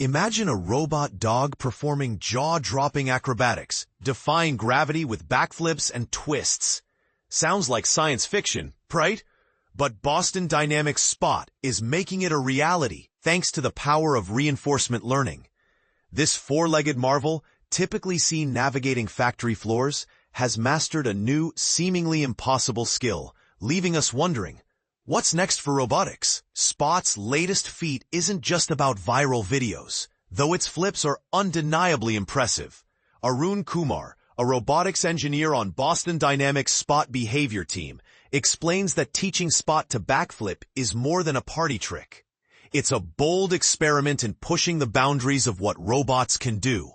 Imagine a robot dog performing jaw-dropping acrobatics, defying gravity with backflips and twists. Sounds like science fiction, right? But Boston Dynamics Spot is making it a reality thanks to the power of reinforcement learning. This four-legged marvel, typically seen navigating factory floors, has mastered a new, seemingly impossible skill, leaving us wondering, what's next for robotics? Spot's latest feat isn't just about viral videos, though its flips are undeniably impressive. Arun Kumar, a robotics engineer on Boston Dynamics' Spot behavior team, explains that teaching Spot to backflip is more than a party trick. It's a bold experiment in pushing the boundaries of what robots can do.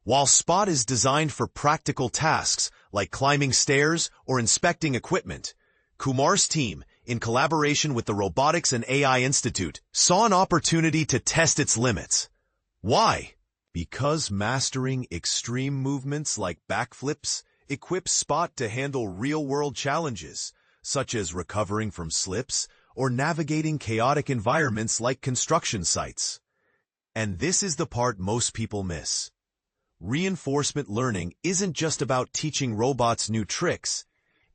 While Spot is designed for practical tasks like climbing stairs or inspecting equipment, Kumar's team, in collaboration with the Robotics and AI Institute, saw an opportunity to test its limits. Why? Because mastering extreme movements like backflips equips Spot to handle real-world challenges, such as recovering from slips or navigating chaotic environments like construction sites. And this is the part most people miss. Reinforcement learning isn't just about teaching robots new tricks.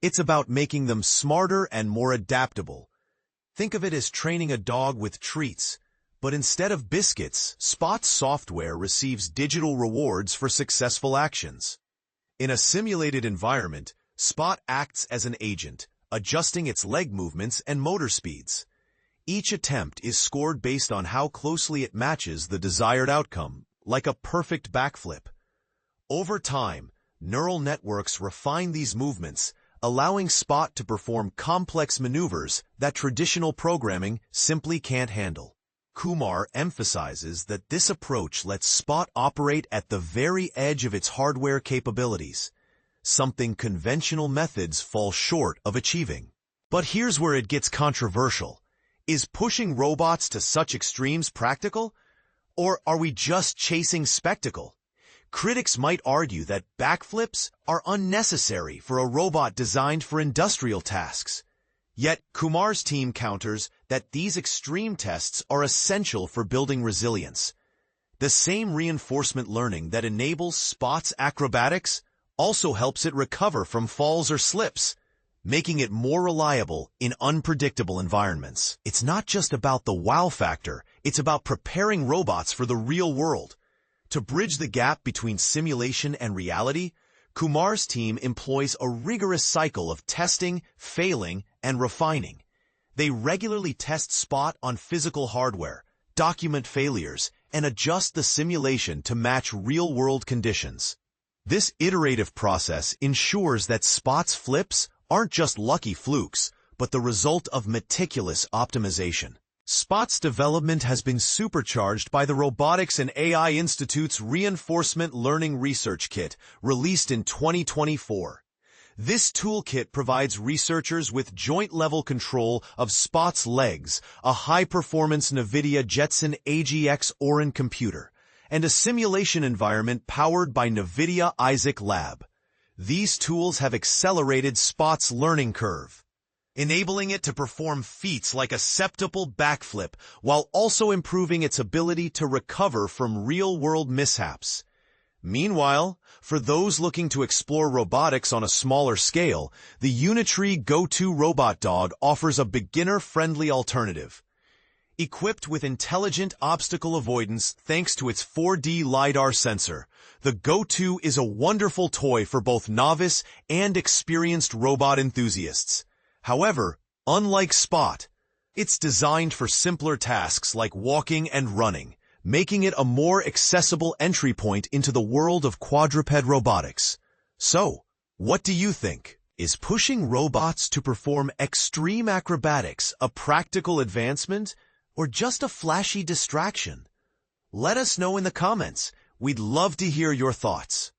It's about making them smarter and more adaptable. Think of it as training a dog with treats, but instead of biscuits, Spot's software receives digital rewards for successful actions. In a simulated environment, Spot acts as an agent, adjusting its leg movements and motor speeds. Each attempt is scored based on how closely it matches the desired outcome, like a perfect backflip. Over time, neural networks refine these movements, allowing Spot to perform complex maneuvers that traditional programming simply can't handle. Kumar emphasizes that this approach lets Spot operate at the very edge of its hardware capabilities, something conventional methods fall short of achieving. But here's where it gets controversial. Is pushing robots to such extremes practical? Or are we just chasing spectacle? Critics might argue that backflips are unnecessary for a robot designed for industrial tasks. Yet, Kumar's team counters that these extreme tests are essential for building resilience. The same reinforcement learning that enables Spot's acrobatics also helps it recover from falls or slips, making it more reliable in unpredictable environments. It's not just about the wow factor, it's about preparing robots for the real world. To bridge the gap between simulation and reality, Kumar's team employs a rigorous cycle of testing, failing, and refining. They regularly test Spot on physical hardware, document failures, and adjust the simulation to match real-world conditions. This iterative process ensures that Spot's flips aren't just lucky flukes, but the result of meticulous optimization. Spot's development has been supercharged by the Robotics and AI Institute's Reinforcement Learning Research Kit, released in 2024. This toolkit provides researchers with joint-level control of Spot's legs, a high-performance NVIDIA Jetson AGX Orin computer, and a simulation environment powered by NVIDIA Isaac Lab. These tools have accelerated Spot's learning curve, enabling it to perform feats like a septuple backflip while also improving its ability to recover from real-world mishaps. Meanwhile, for those looking to explore robotics on a smaller scale, the Unitree Go2 robot dog offers a beginner-friendly alternative. Equipped with intelligent obstacle avoidance thanks to its 4D LiDAR sensor, the Go2 is a wonderful toy for both novice and experienced robot enthusiasts. However, unlike Spot, it's designed for simpler tasks like walking and running, making it a more accessible entry point into the world of quadruped robotics. So, what do you think? Is pushing robots to perform extreme acrobatics a practical advancement or just a flashy distraction? Let us know in the comments. We'd love to hear your thoughts.